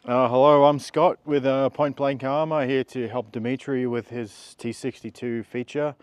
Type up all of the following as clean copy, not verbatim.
Hello, I'm Scott with Point Blank Armor, here to help Dimitri with his T-62 feature.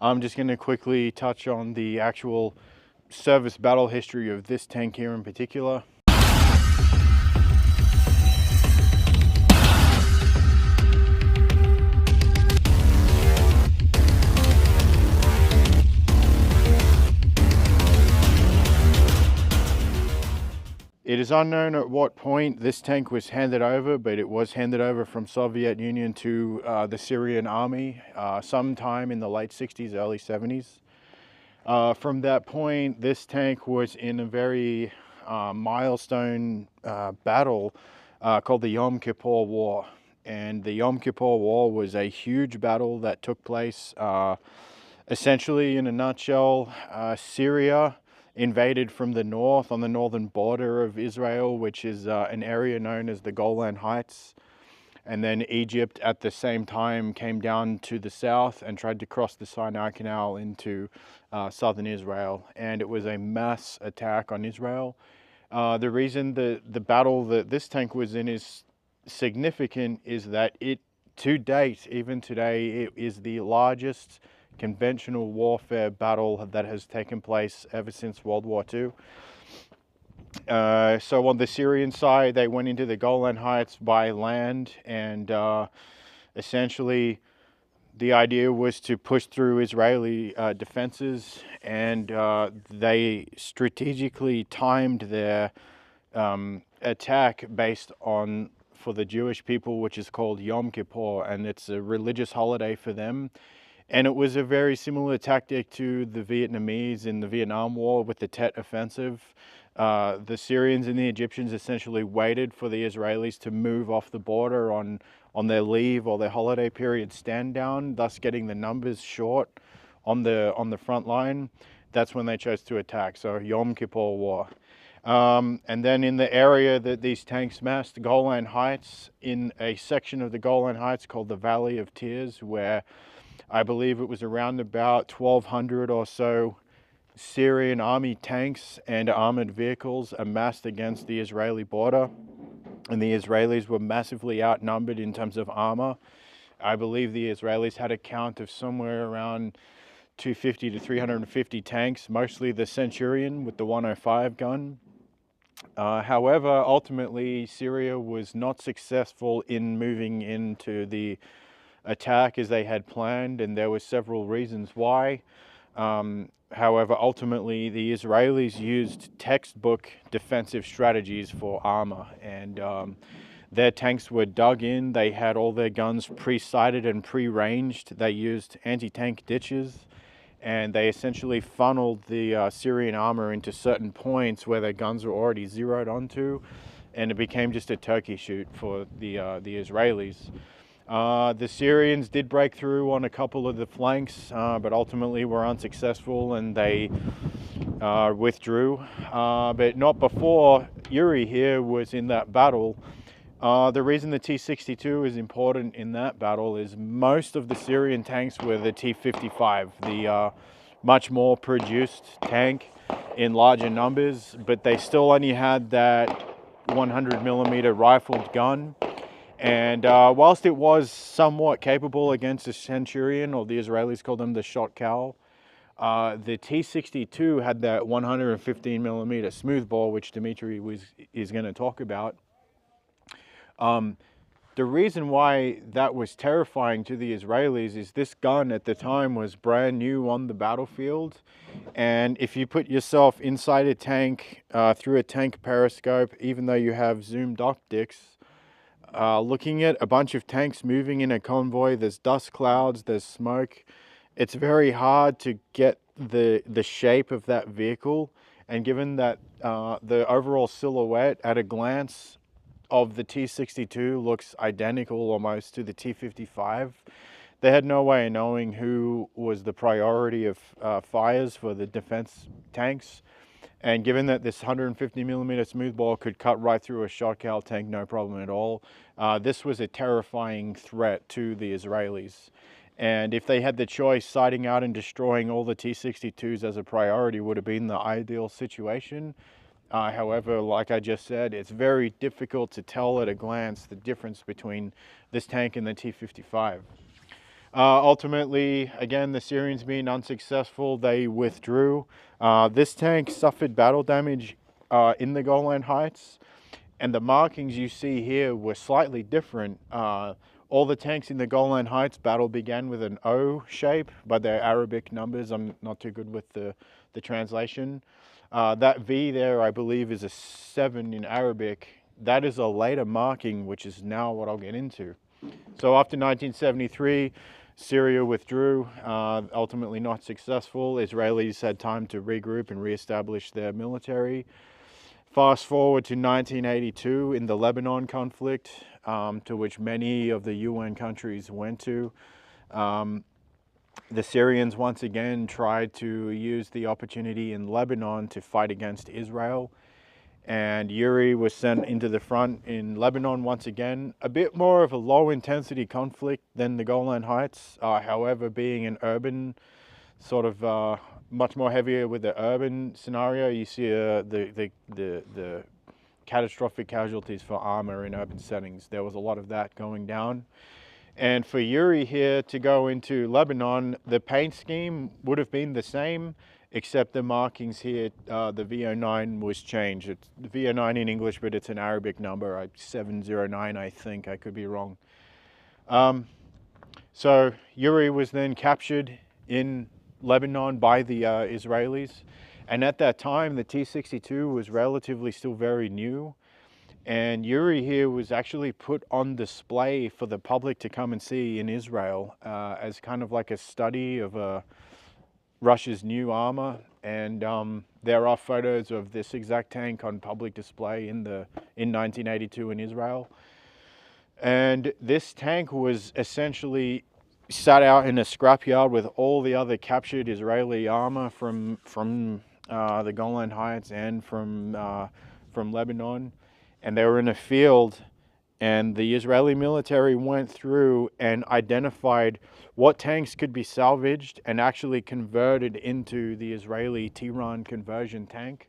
I'm just going to quickly touch on the actual service battle history of this tank here in particular. It is unknown at what point this tank was handed over, but it was handed over from Soviet Union to the Syrian army sometime in the late 60s, early 70s. From that point, this tank was in a very milestone battle called the Yom Kippur War. And the Yom Kippur War was a huge battle that took place essentially, in a nutshell. Syria invaded from the north on the northern border of Israel, which is an area known as the Golan Heights. And then Egypt at the same time came down to the south and tried to cross the Sinai Canal into southern Israel. And it was a mass attack on Israel. The reason the battle that this tank was in is significant is that it, to date, even today, it is the largest conventional warfare battle that has taken place ever since World War II. So on the Syrian side, they went into the Golan Heights by land, and essentially the idea was to push through Israeli defenses, and they strategically timed their attack based on, for the Jewish people, which is called Yom Kippur, and it's a religious holiday for them. And it was a very similar tactic to the Vietnamese in the Vietnam War with the Tet Offensive. The Syrians and the Egyptians essentially waited for the Israelis to move off the border on their leave or their holiday period stand down, thus getting the numbers short on the front line. That's when they chose to attack. So Yom Kippur War. And then in the area that these tanks massed, Golan Heights, in a section of the Golan Heights called the Valley of Tears, where I believe it was around about 1,200 or so Syrian army tanks and armored vehicles amassed against the Israeli border. And the Israelis were massively outnumbered in terms of armor. I believe the Israelis had a count of somewhere around 250 to 350 tanks, mostly the Centurion with the 105 gun. However, ultimately, Syria was not successful in moving into the attack as they had planned, and there were several reasons why. However, ultimately, the Israelis used textbook defensive strategies for armor, and their tanks were dug in. They had all their guns pre-sighted and pre-ranged. They used anti-tank ditches, and they essentially funneled the Syrian armor into certain points where their guns were already zeroed onto, and it became just a turkey shoot for the Israelis. The Syrians did break through on a couple of the flanks, but ultimately were unsuccessful, and they withdrew. But not before Yuri here was in that battle. The reason the T-62 is important in that battle is most of the Syrian tanks were the T-55, the much more produced tank in larger numbers, but they still only had that 100mm rifled gun. And whilst it was somewhat capable against the Centurion, or the Israelis called them the shot cow, the T-62 had that 115mm smoothbore, which Dimitri is going to talk about. The reason why that was terrifying to the Israelis is this gun at the time was brand new on the battlefield, and if you put yourself inside a tank through a tank periscope, even though you have zoomed optics, looking at a bunch of tanks moving in a convoy, there's dust clouds, there's smoke. It's very hard to get the shape of that vehicle. And given that the overall silhouette at a glance of the T-62 looks identical almost to the T-55, they had no way of knowing who was the priority of fires for the defense tanks. And given that this 150mm smoothbore could cut right through a shotgun tank, no problem at all, this was a terrifying threat to the Israelis. And if they had the choice, sighting out and destroying all the T-62s as a priority would have been the ideal situation. However, like I just said, it's very difficult to tell at a glance the difference between this tank and the T-55. Ultimately, again, the Syrians being unsuccessful, they withdrew. This tank suffered battle damage in the Golan Heights, and the markings you see here were slightly different. All the tanks in the Golan Heights battle began with an O shape, but they're Arabic numbers. I'm not too good with the translation. That V there, I believe, is a 7 in Arabic. That is a later marking, which is now what I'll get into. So after 1973, Syria withdrew, ultimately not successful. Israelis had time to regroup and reestablish their military. Fast forward to 1982 in the Lebanon conflict, to which many of the UN countries went to. The Syrians once again tried to use the opportunity in Lebanon to fight against Israel. And Yuri was sent into the front in Lebanon once again. A bit more of a low intensity conflict than the Golan Heights, however, being an urban sort of much more heavier with the urban scenario. You see the catastrophic casualties for armor in urban settings. There was a lot of that going down. And for Yuri here to go into Lebanon, the paint scheme would have been the same, except the markings here, the VO9 was changed. It's VO9 in English, but it's an Arabic number, 709, I think. I could be wrong. So Yuri was then captured in Lebanon by the Israelis. And at that time, the T-62 was relatively still very new. And Yuri here was actually put on display for the public to come and see in Israel as kind of like a study of Russia's new armor. And there are photos of this exact tank on public display in 1982 in Israel. And this tank was essentially sat out in a scrapyard with all the other captured Israeli armor from the Golan Heights and from Lebanon. And they were in a field, and the Israeli military went through and identified what tanks could be salvaged and actually converted into the Israeli T-RAN conversion tank.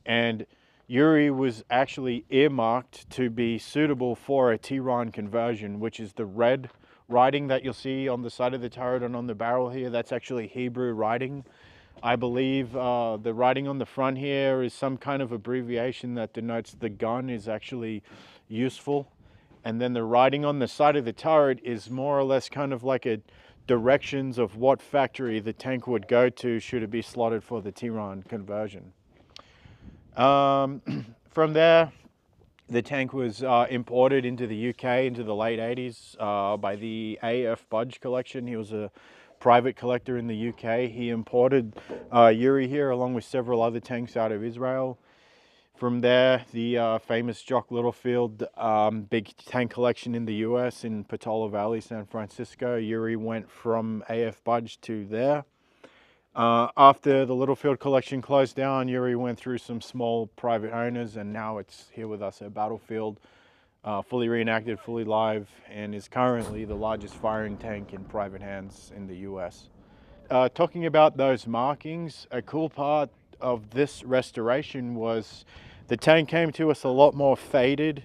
And Yuri was actually earmarked to be suitable for a T-RAN conversion, which is the red writing that you'll see on the side of the turret and on the barrel here. That's actually Hebrew writing. I believe the writing on the front here is some kind of abbreviation that denotes the gun is actually useful. And then the writing on the side of the turret is more or less kind of like a directions of what factory the tank would go to should it be slotted for the T-RAN conversion. From there, the tank was imported into the UK into the late 80s by the A.F. Budge collection. He was a private collector in the UK. He imported Yuri here along with several other tanks out of Israel. From there, the famous Jock Littlefield big tank collection in the US in Patola Valley, San Francisco. Yuri went from A.F. Budge to there. After the Littlefield collection closed down, Yuri went through some small private owners, and now it's here with us at Battlefield, fully reenacted, fully live, and is currently the largest firing tank in private hands in the US. Talking about those markings, a cool part of this restoration was the tank came to us a lot more faded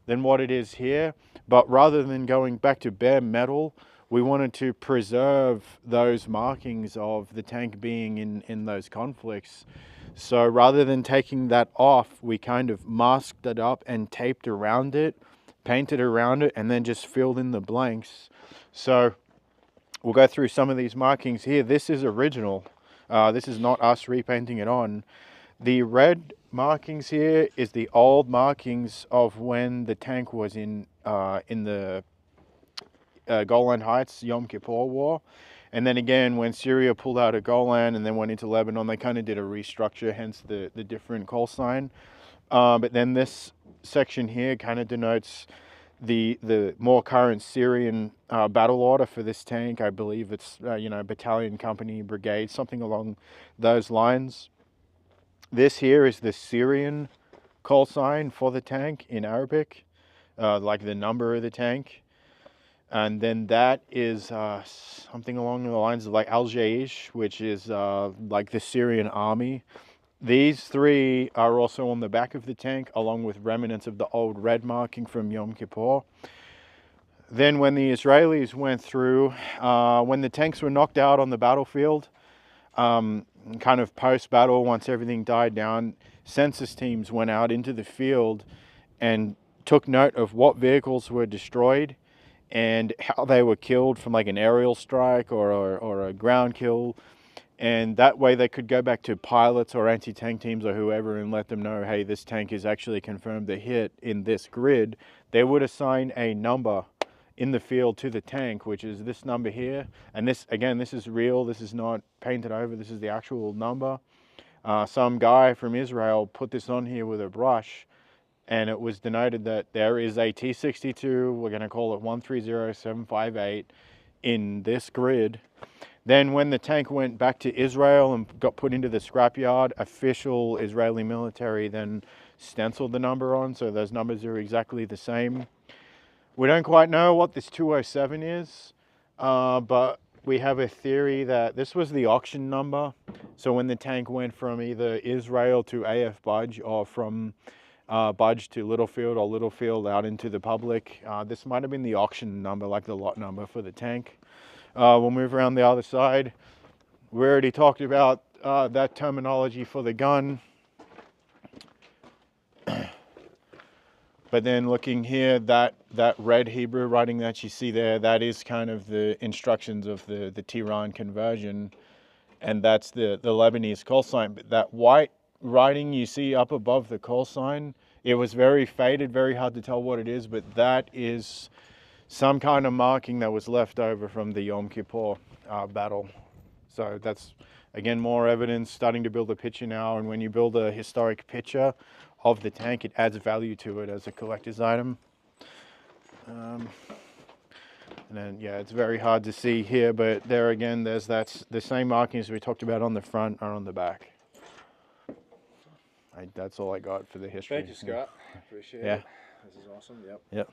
than what it is here, but rather than going back to bare metal, we wanted to preserve those markings of the tank being in those conflicts. So rather than taking that off, we kind of masked it up and taped around it, painted around it, and then just filled in the blanks. So we'll go through some of these markings here. This is original. This is not us repainting it on. The red markings here is the old markings of when the tank was in the Golan Heights Yom Kippur War. And then again, when Syria pulled out of Golan and then went into Lebanon, they kind of did a restructure, hence the different call sign. But then this section here kind of denotes the more current Syrian battle order for this tank. I believe it's, battalion, company, brigade, something along those lines. This here is the Syrian call sign for the tank in Arabic, like the number of the tank. And then that is something along the lines of like Al-Jaish, which is like the Syrian army. these three are also on the back of the tank, along with remnants of the old red marking from Yom Kippur. Then when the Israelis went through, when the tanks were knocked out on the battlefield, kind of post-battle, once everything died down, census teams went out into the field and took note of what vehicles were destroyed and how they were killed from like an aerial strike or a ground kill. And that way they could go back to pilots or anti-tank teams or whoever and let them know, hey, this tank is actually confirmed to hit in this grid. They would assign a number in the field to the tank, which is this number here. And this, again, this is real. This is not painted over. This is the actual number. Some guy from Israel put this on here with a brush, and it was denoted that there is a T-62, we're going to call it 130758, in this grid. Then when the tank went back to Israel and got put into the scrapyard, official Israeli military then stenciled the number on, so those numbers are exactly the same. We don't quite know what this 207 is, but we have a theory that this was the auction number. So when the tank went from either Israel to AF Budge or from Budge to Littlefield or Littlefield out into the public, this might have been the auction number, like the lot number for the tank. We'll move around the other side. We already talked about that terminology for the gun. But then looking here, that red Hebrew writing that you see there, that is kind of the instructions of the Tehran conversion. And that's the Lebanese call sign. But that white writing you see up above the call sign, it was very faded, very hard to tell what it is, but that is some kind of marking that was left over from the Yom Kippur battle. So that's, again, more evidence, starting to build a picture now. And when you build a historic picture of the tank, it adds value to it as a collector's item. And then, yeah, it's very hard to see here, but there again, there's the same markings we talked about on the front are on the back. That's all I got for the history. Thank you, Scott. Appreciate it. This is awesome. Yep. Yep.